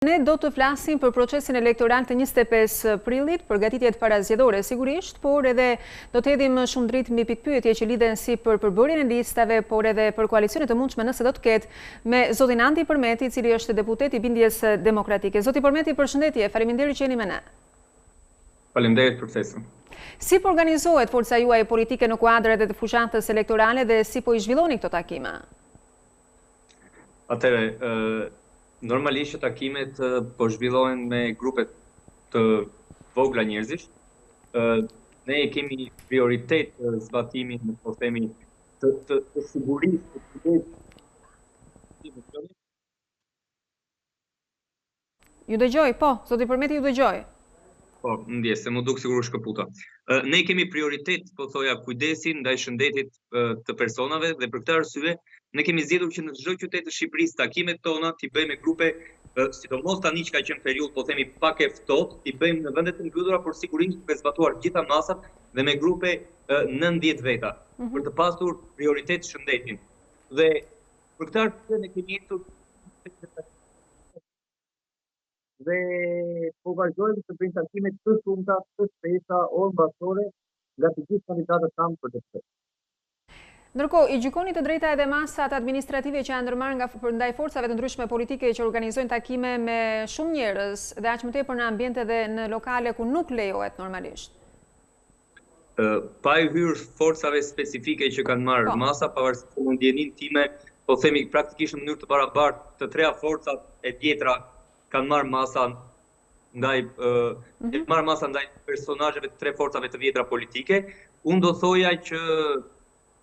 Ne do të flasim për procesin elektoral të 25 prillit, përgatitjet parazgjedhore sigurisht, por edhe do të hedhim shumë dritë mbi pikpyetje që lidhen si për përbërjen e listave, por edhe për koalicionet të mundshme nëse do të ketë me zotin Andi Përmeti, i cili është deputet i Bindjes Demokratike. Zoti Përmeti, përshëndetje, faleminderit që jeni me ne. Faleminderit për ftesën. Si po organizohet forca juaj politike në kuadrat e të fushatës elektorale dhe si po i zhvilloni këto takime? Atëre, normalisht që takimet po zhvillohen me grupe të vogla njerëzish. Ne kemi prioritet zbatimin, po themi, të sigurisë të Ju dëgjoj, po, zoti Përmeti ju dëgjoj. Po, ndjes, se më duk sigur shkëputa. Ne kemi prioritet, po thoja, kujdesin ndaj shëndetit të personave dhe për këtë arsye ne kemi zgjedhur që në çdo qytet të Shqipërisë takimet tona t'i bëjmë me grupe, sidomos tani që ka qenë periudhë, po themi pak e ftohtë, t'i bëjmë në vendet të mbyllura, por sigurisht duke zbatuar gjitha masat dhe me grupe 9-10 veta, për të pasur prioritet shëndetin. Dhe për këtë arsye ne kemi jetur dhe po vazhdojmë të bëjmë takime të shumta, të shpejta, orë mbasore, nga të gjithë kandidatët tanë për të shpejtë. Ndërkohë, i gjykoni të drejta edhe masat administrative që janë ndërmarrë ndaj forcave të ndryshme politike që organizojnë takime me shumë njerëz dhe aq më tepër në ambiente dhe në lokale ku nuk lejohet normalisht? Pa i hyrë forcave specifike që kanë marrë masa, pavarësisht në ndjenin time, po themi praktikisht në mënyrë të barabartë, të treja forcat e tjetra kanë marrë masa ndaj personazheve të tre forcave të vjetra politike. Unë do thoja që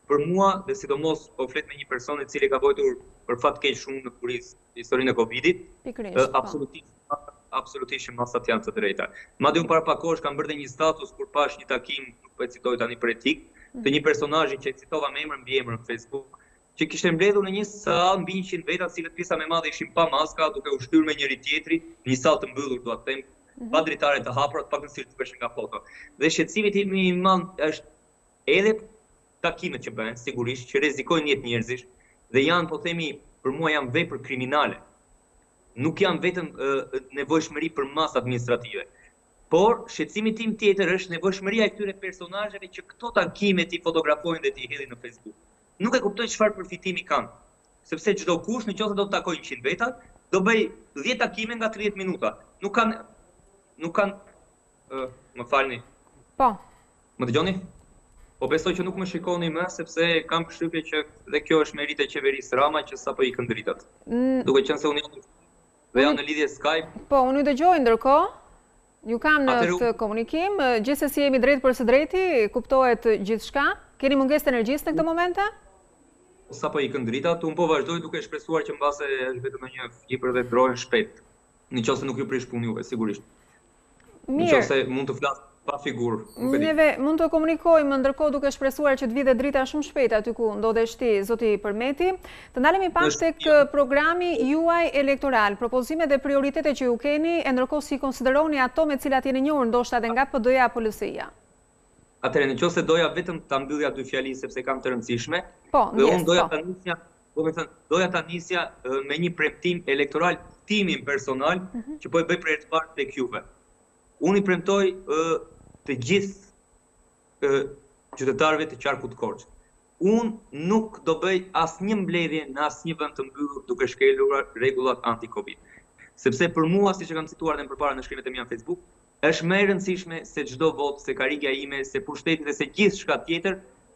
për mua, dhe sidomos po flet me një person i cili ka vojtur për fat keq shumë në kurisë historinë e Covidit, absolutisht masat janë të drejta. Madje unë para pak kohësh kam bërë një status kur pash një takim, nuk po e citoj tani për etik, të një personazhi që e citova me emër mbi emër në Facebook, që kishte mbledhur në një sallë mbi 100 veta, cilët pjesa më e madhe ishin pa maska, duke u shtyrë me njëri tjetri, një sallë të mbyllur, dua të them, pa dritare të hapura, pak në cilë dukeshin nga foto. Dhe shqetësimi tim i madh është edhe takimet që bëhen, sigurisht, që rrezikojnë jetë njerëzish dhe janë, po themi, për mua janë vepër kriminale. Nuk janë vetëm nevojshmëri për masë administrative. Por, shqetësimi tim tjetër është nevojshmëria e këtyre personazheve që këto takime ti fotografojnë dhe ti hedhin në Facebook. Nuk e kuptoj çfarë përfitimi kanë. Sepse çdo kush nëse do të takojë 100 veta, do bëj 10 takime nga 30 minuta. Nuk kanë më falni. Po. Më dëgjoni? Po besoj që nuk më shikoni më, sepse kam përshtypje që dhe kjo është merit e qeverisë Rama që sapo i këndritat. Duke qenë se unë jam në lidhje Skype. Po, unë ju dëgjoj ndërkohë. Ju kam në këtë komunikim, gjithsesi jemi drejt për së drejti, kuptohet gjithçka. Keni mungesë të energjisë në këtë momente? Sapo i këndritat, unë po vazhdoj duke shpresuar që mbase është vetëm një hipër dhe ndrohen shpejt. Nëse nuk ju prish punë juve, sigurisht. Nëse mund të flas pa figurë. Neve mund të komunikojmë ndërkohë duke shpresuar që të vijë drita shumë shpejt aty ku ndodhesh ti, zoti Përmeti. Të ndalemi pak tek programi juaj elektoral, propozimet dhe prioritetet që ju keni, e ndërkohë si konsideroni ato me cilat jeni njohur ndoshta edhe nga PD-ja apo LSI-ja. Atëherë, nëse doja vetëm ta mbyllja dy fjali sepse kam të rëndësishme, dhe unë doja ta nisja me një premtim elektoral timin personal që po e bëj për herë të parë tek juve. Unë i premtoj të gjithë qytetarëve të qarkut Korçë. Unë nuk do bëj asnjë mbledhje në asnjë vend të mbyllur duke shkelur rregullat anti-Covid. Sepse për mua, siç e kam cituar edhe më përpara në shkrimet e mia në Facebook, është më e rëndësishme se çdo votë, se karrika ime, se pushteti dhe se gjithçka tjetër,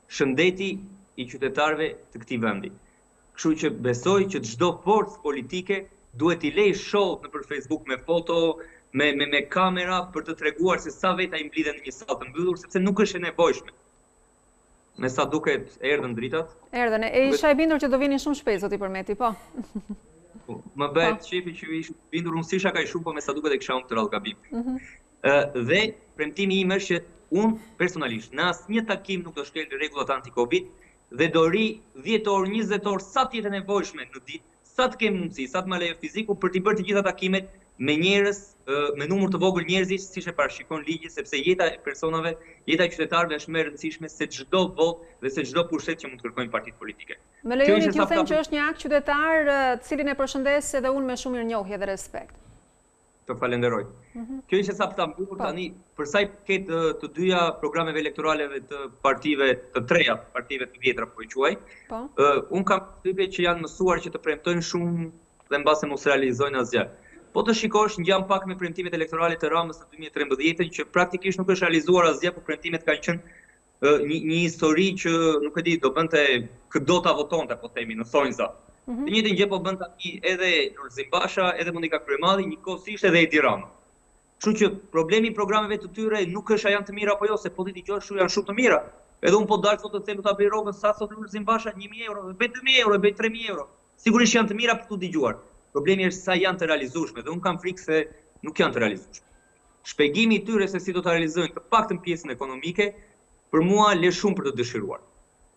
shëndeti i qytetarëve të këtij vendi. Kështu që besoj që çdo forcë politike duhet i lejë shohët nëpër Facebook me foto, me kamera për të treguar se sa veta i mblidhen në një sallë të mbyllur, sepse nuk është e nevojshme. Me sa duket erdhën dritat. Erdhën, e isha e bindur që do vini shumë shpejt, zoti Përmeti, po. Më bëhet shefi që isha bindur, unë sisha kaq shumë, po me sa duket e kisha unë të rrallë gabim. Dhe premtimi im është që unë personalisht në asnjë takim nuk do shkel rregullat anti-Covid dhe do ri 10 orë, 20 orë sa të jetë nevojshme në ditë, sa të kem mundësi, sa të më lejo fiziku për t'i bërë të gjitha takimet me njerëz, me numër të vogël njerëzish, siç e parashikon ligji, sepse jeta e personave, jeta e qytetarëve është më e rëndësishme se çdo votë dhe se çdo pushtet që mund të kërkojnë partitë politike. Më lejoni t'ju them që është një akt qytetar, të cilin e përshëndes edhe unë me shumë mirënjohje dhe respekt. Të falenderoj. Kjo ishte sa për ta mbyllur tani, për sa i përket të dyja programeve elektoraleve të partive, të treja partive të vjetra, po i quaj. Unë kam përshtypje që janë mësuar që të premtojnë shumë dhe mbase mos realizojnë asgjë. Po të shikosh, ngjan pak me premtimet elektorale të Ramës në 2013, që praktikisht nuk është realizuar asgjë, por premtimet kanë qenë një histori që nuk e di, do bënte këdo ta votonte, po themi, në thonjza. Të njëjtën gjë po bën tani edhe Lulzim Basha, edhe Monika Kryemallë, njëkohësisht edhe Edi Rama. Kështu që problemi i programeve të tyre nuk është a janë të mira apo jo, se po ti dëgjosh janë shumë të mira. Edhe unë po dal sot të them do ta bëj rrogën sa sot Lulzim Basha 1000 euro, bëj 2000 euro, bëj 3000 euro. Sigurisht janë të mira për tu dëgjuar. Problemi është sa janë të realizueshme dhe unë kam frikë se nuk janë të realizueshme. Shpjegimi i tyre se si do ta realizojnë të paktën pjesën ekonomike për mua le shumë për të dëshiruar.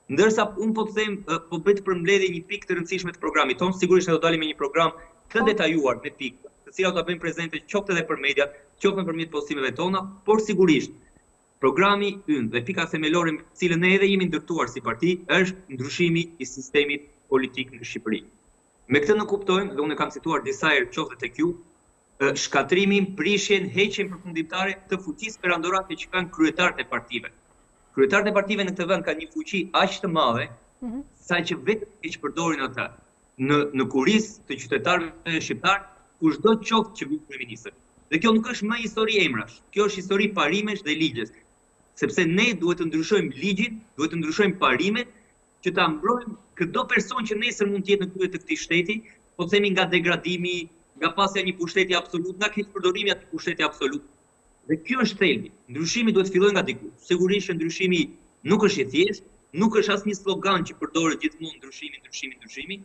Ndërsa unë po të them, po bëj të përmbledhje një pikë të rëndësishme të programit tonë, sigurisht ne do dalim me një program të detajuar me pikë, të cilat do ta bëjmë prezente qoftë edhe për mediat, qoftë nëpërmjet postimeve tona, por sigurisht programi ynë dhe pika themelore me të cilën ne edhe jemi ndërtuar si parti është ndryshimi i sistemit politik në Shqipëri. Me këtë ne kuptojmë, dhe unë kam cituar disa herë qoftë tek ju, shkatrimin, prishjen, heqjen përfundimtare të fuqisë perandorake që kanë kryetarët e partive. Kryetarët e partive në këtë vend kanë një fuqi aq të madhe, sa që vetëm që përdorin ata në kurisë të qytetarëve shqiptar, kushdo qoftë që vjen kryeminist. Dhe kjo nuk është më histori emrash, kjo është histori parimesh dhe ligjes. Sepse ne duhet të ndryshojmë ligjin, duhet të ndryshojmë parimet, që ta mbrojmë çdo person që nesër mund të jetë në krye të këtij shteti, po themi nga degradimi, nga pasja një pushteti absolut, nga keqpërdorimi aty pushteti absolut. Dhe kjo është thelbi. Ndryshimi duhet fillojë nga diku. Sigurisht që ndryshimi nuk është i thjeshtë, nuk është asnjë slogan që përdoret gjithmonë ndryshimi,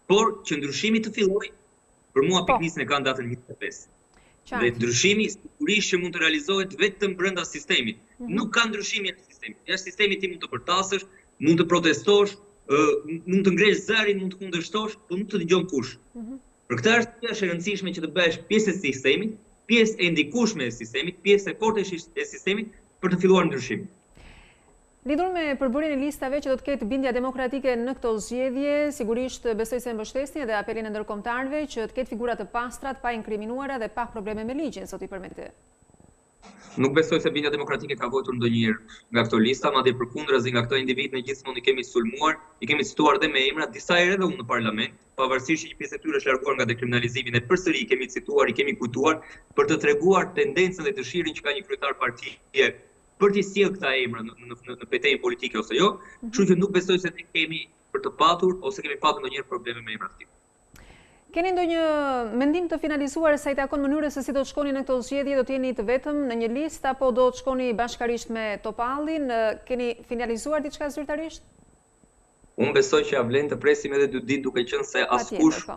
por që ndryshimi të fillojë, për mua piknisën e kanë datën 25. Dhe ndryshimi sigurisht që mund të realizohet vetëm brenda sistemit. Nuk ka ndryshimi jashtë sistemit. Jashtë sistemit ti mund të përtasësh, mund të protestosh, mund të ngresh zërin, mund të kundërshtosh, por nuk të dëgjon kush. Për këtë arsye është e rëndësishme që të bëhesh pjesë e sistemit, pjesë e ndikueshme e sistemit, pjesë e fortë e sistemit për të filluar ndryshimin. Lidhur me përbërjen e listave që do të ketë bindja demokratike në këto zgjedhje, sigurisht besoj se mbështesni edhe apelin e ndërkombëtarëve që të ketë figura të pastrat, pa inkriminuara dhe pa probleme me ligjin, sot i përmendë. Nuk besoj se bindja demokratike ka vojtur ndonjëherë nga këto lista, madje përkundrazi nga këto individ ne gjithmonë i kemi sulmuar, i kemi cituar dhe me emra disa herë edhe unë në parlament, pavarësisht që një pjesë e tyre është larguar nga dekriminalizimi, ne përsëri i kemi cituar, i kemi kujtuar për të treguar tendencën dhe dëshirin që ka një kryetar partie për të sjellë këta emra në betejën politike ose jo, kështu që nuk besoj se ne kemi për të patur ose kemi patur ndonjëherë probleme me emrat e tyre. Keni ndonjë mendim të finalizuar sa i takon mënyrës se si do të shkoni në këto zgjedhje, do të jeni të vetëm në një listë apo do të shkoni bashkarisht me Topallin? Keni finalizuar diçka zyrtarisht? Unë besoj që ja vlen të presim edhe 2 ditë duke qenë se askush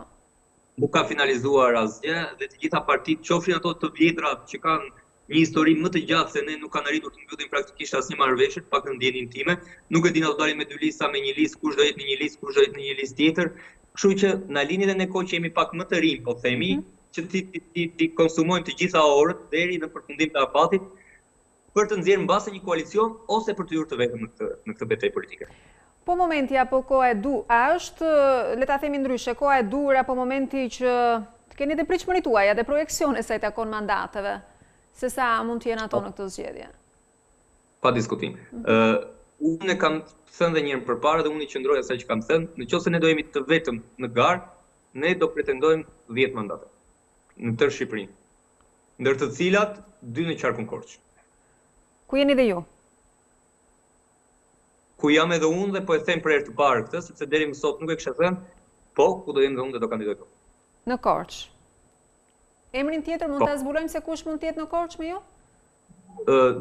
nuk ka finalizuar asgjë dhe të gjitha partitë, qofshin ato të vjetra që kanë një histori më të gjatë se ne nuk kanë arritur të mbyllin praktikisht asnjë marrëveshje, pak në ndjenjën time, nuk e di na do dalim me 2 lista, me një listë, kush do jetë në një listë, kush do jetë në një listë tjetër. Kështu që na lini edhe ne kohë që jemi pak më të rinj, po themi, që ti konsumojmë të gjitha orët deri në përfundim të afatit për të nxjerrë mbase një koalicion ose për të hyrë të vetëm në këtë betejë politike. Po momenti apo koha e është, le ta themi ndryshe, koha e dur apo momenti që të keni dhe pritshmëritë tuaja dhe projekcione sa i takon mandateve, se sa mund të jenë ato në këtë zgjedhje? Pa diskutim. Unë kam thënë dhe njërë përpara dhe unë i qëndroj asaj që kam thënë, nëse ne do jemi të vetëm në garë, ne do pretendojmë 10 mandate në tërë Shqipërinë, ndër të cilat 2 në qarkun Korç. Ku jeni dhe ju? Ku jam edhe unë dhe po e them për herë të parë këtë, sepse deri më sot nuk e kisha thënë, po ku do jem dhe unë dhe do kandidoj këtu. Në Korç. Emrin tjetër mund ta zbulojmë se kush mund të jetë në Korç me ju?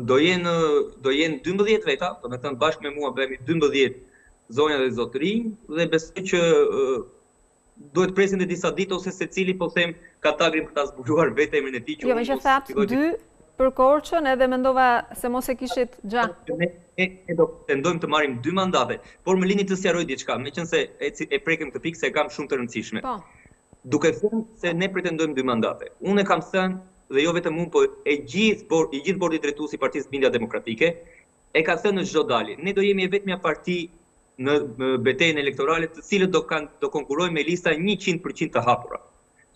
Do jenë 12 veta, do me thënë bashkë me mua bëhemi 12 zonja dhe zotërinj dhe besoj që duhet presin dhe disa ditë ose secili po them ka tagrin për ta zbuluar vetë emrin e tij. Jo, më që thatë 2 për Korçën edhe mendova se mos e kishit gjatë. Ne do tendojmë të marrim 2 mandate, por më lini të sqaroj diçka, meqense e prekem këtë pikë se e kam shumë të rëndësishme. Po. Duke thënë se ne pretendojmë 2 mandate. Unë e kam thënë dhe jo vetëm unë, po i gjithë bordi drejtues i Partisë Bindja Demokratike e ka thënë në çdo dalje. Ne do jemi e vetmja parti në betejën elektorale të cilët do konkurojnë me lista 100% të hapura.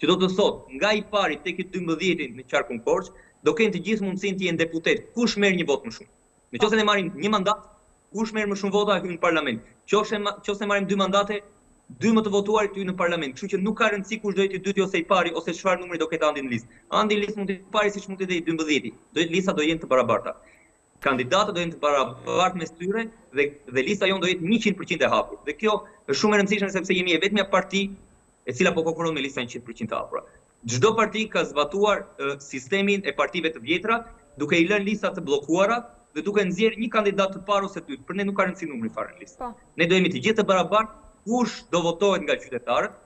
që do të thotë nga i pari tek i 12-in në qarkun Korç, do kenë të gjithë mundësinë të jenë deputet. Kush merr një votë më shumë? Nëse ne marrim një mandat, kush merr më shumë vota hyn në parlament. Nëse marrim 2 mandate, 2 më të votuarit hyn në parlament. Kështu që nuk ka rëndësi kush do jetë i dyti ose i pari ose çfarë numri do ketë Andi në listë. Andi në listë mund të jetë i pari siç mund të jetë i 12-i. Lista do jenë të barabarta. Kandidatët do jenë të barabartë mes tyre dhe lista jonë do jetë 100% e hapur. Dhe kjo është shumë e rëndësishme sepse jemi vetmja parti e cila po konkuron me lista 100% të hapura. Çdo parti ka zbatuar sistemin e partive të vjetra, duke i lënë listat të bllokuara dhe duke nxjerrë një kandidat të parë ose të dytë. Për ne nuk ka rëndësi numri fare në listë. Ne do jemi të gjithë të barabartë, kush do votohet nga qytetarët,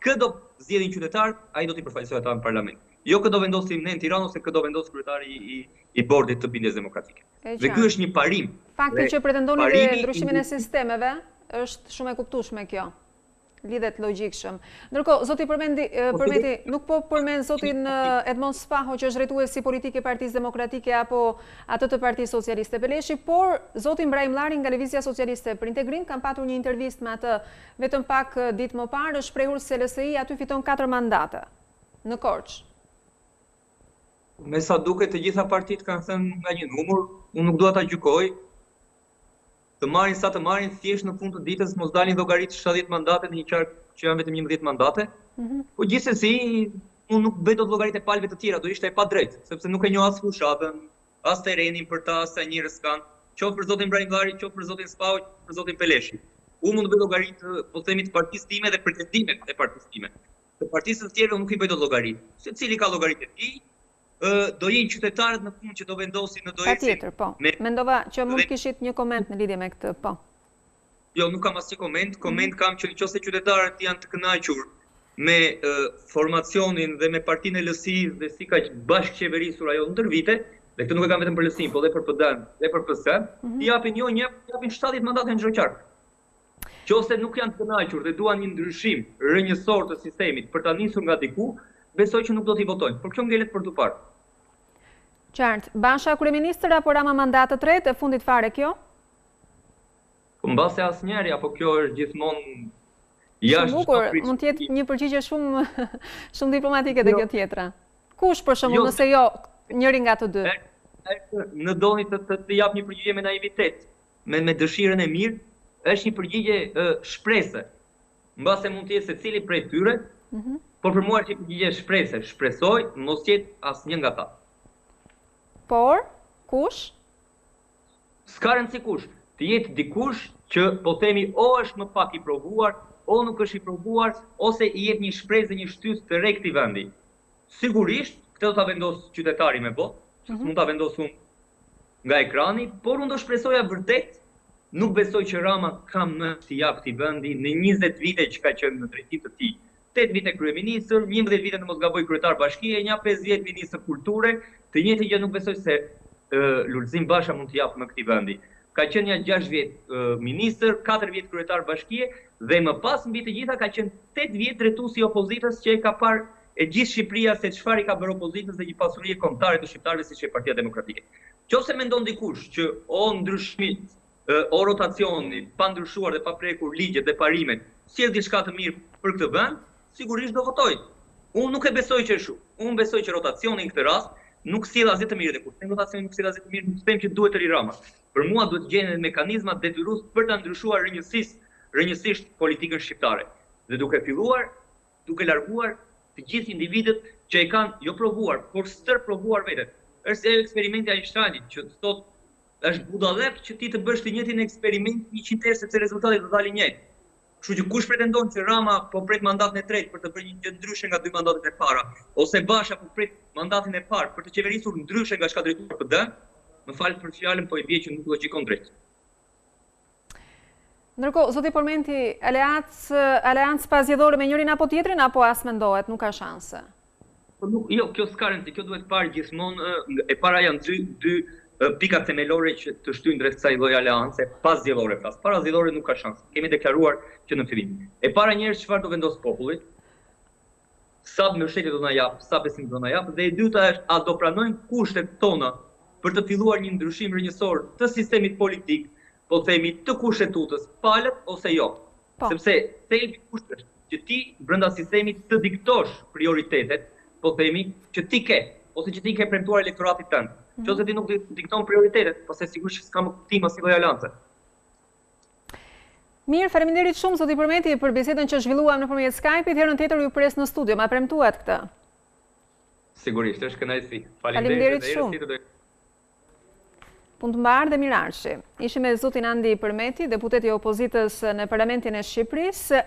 kë do zgjedhin qytetarët, ai do t'i përfaqësojë ata në parlament. Jo kë do vendosim ne në Tiranë ose kë do vendos kryetari i bordit të bindjes demokratike. Dhe ky është një parim. Fakti që pretendoni dhe ndryshimin e sistemeve është shumë e kuptueshme kjo. Lidhet logjikshëm. Ndërkohë, zoti Përmeti nuk po përmend zotin Edmond Spaho, që është drejtuesi politik i Partisë Demokratike apo atë të Partisë Socialiste Peleshi, por zoti Ibrahim Llari nga Lëvizja Socialiste për Integrim kam patur një intervistë me atë vetëm pak ditë më parë, është shprehur se LSI aty fiton 4 mandate në Korç. Me sa duket të gjitha partitë kanë thënë nga një numër, unë nuk dua ta gjykoj. Të marrin sa të marrin, thjesht në fund të ditës mos dalin llogarit 70 mandate në një qark që janë vetëm 11 mandate. Po gjithsesi, unë nuk bëj dot llogaritë e palëve të tjera, do ishte e padrejtë, sepse nuk e njoh as fushatën, as terrenin për ta, sa njerëz kanë, qoftë për zotin Ibrahim Llari, qoftë për zotin Spaho, qoftë për zotin Peleshi. Unë mund të bëj llogaritë, po themi, të partisë time dhe pretendimet e partisë time. Të partisë të tjera nuk i bëj dot llogaritë. Secili ka llogaritë e tij. Do jenë qytetarët në fund që do vendosin në do ecin. Patjetër, po. Mendova që mund kishit një koment në lidhje me këtë, po. Jo, nuk kam asnjë koment. Koment kam që nëse qytetarët janë të kënaqur me formacionin dhe me partinë e LSI-s dhe si ka bashkëqeverisur ajo ndër vite, dhe këtë nuk e kam vetëm për LSI-n, po dhe për PD-n dhe për PS-n, i japin jo një, japin 70 mandate në çdo qark. Nëse nuk janë të kënaqur dhe duan një ndryshim rrënjësor të sistemit për ta nisur nga diku, besoj që nuk do t'i votojnë, por kjo ngelet për të parë. Qartë, Basha kryeministër apo Rama mandat të tretë e fundit fare kjo? Mbase asnjëri, apo kjo është gjithmonë jashtë. Bukur, mund të jetë një përgjigje shumë diplomatike te kjo tjetra. Kush për shembull, nëse jo njëri nga të dy? Në doni të jap një përgjigje me naivitet, me dëshirën e mirë, është një përgjigje shprese. Mbase mund të jetë secili prej tyre, por për mua është një përgjigje shprese. Shpresoj mos jetë asnjë nga ta. Por, kush? S'ka rëndësi kush. Të jetë dikush që po themi o është më pak i provuar, o nuk është i provuar, ose i jep një shpresë dhe një shtys të re këtij vendi. Sigurisht, këtë do ta vendos qytetari me votë, mund ta vendos unë nga ekrani, por unë do shpresoja vërtet, nuk besoj që Rama ka më të jap këtij vendi në 20 vite që ka qenë në drejtim të tij. 8 vite kryeministër, 11 vite në mos gaboj kryetar bashkie, një 5 vjet ministër kulture, të njëjtën gjë nuk besoj se Lulzim Basha mund të japë më këtij vendi. Ka qenë një 6 vjet ministër, 4 vjet kryetar bashkie dhe më pas mbi të gjitha ka qenë 8 vjet drejtuesi i opozitës që e ka parë e gjithë Shqipëria se çfarë i ka bërë opozitës dhe një pasuri kombëtare të shqiptarëve siç është Partia Demokratike. Nëse mendon dikush që o ndryshimit, o rotacioni, pa ndryshuar dhe pa prekur ligjet dhe parimet, sjell diçka të mirë për këtë vend, sigurisht do votoj. Unë nuk e besoj që është. Unë besoj që rotacioni në këtë rast nuk sjell asgjë të mirë dhe kur them rotacioni nuk sjell asgjë të mirë, nuk them që duhet të ri Rama. Për mua duhet gjenden mekanizma detyrues për ta ndryshuar rrënjësisht politikën shqiptare. Dhe duke filluar, duke larguar të gjithë individët që e kanë jo provuar, por stër provuar vetë. Është eksperimenti i Einsteinit që thotë është budallëk që ti të bësh të njëjtin eksperiment 100 herë sepse rezultati do të dalë i njëjtë. Kështu që kush pretendon që Rama po pret mandatin e tretë për të bërë një gjë ndryshe nga 2 mandatet e para, ose Basha po pret mandatin e parë për të qeverisur ndryshe nga çka drejtuar PD, më fal për fjalën, po i bie që nuk logjikon drejt. Ndërkohë, zoti Përmenti, aleancë pasjedhore me njërin apo tjetrin apo as mendohet, nuk ka shanse? Jo, kjo s'ka rëndësi, kjo duhet parë gjithmonë, e para janë dy pika themelore që të shtyjnë drejt kësaj lloji aleance, pas zgjedhore flas. Para zgjedhore nuk ka shans. Kemi deklaruar që në fillim. E para njerëz çfarë do vendos populli? Sa mbështetje do na jap, sa besim do na jap, dhe e dyta është a do pranojnë kushtet tona për të filluar një ndryshim rrënjësor të sistemit politik, po themi të kushtetutës, palët ose jo. Sepse thelbi kusht është që ti brenda sistemit të diktosh prioritetet, po themi, që ti ke, ose që ti ke premtuar elektoratit tënd. Nëse ti nuk dikton prioritetet, pastaj sigurisht s'ka më kuptim as lojalance. Mirë, faleminderit shumë zoti Përmeti për bisedën që zhvilluam nëpërmjet Skype-it. Herën tjetër ju pres në studio. Ma premtuat këtë. Sigurisht, është kënaqësi. Faleminderit shumë. Punë të mbarë dhe mirarshi. Ishim me zotin Andi Përmeti, deputeti i opozitës në Parlamentin e Shqipërisë.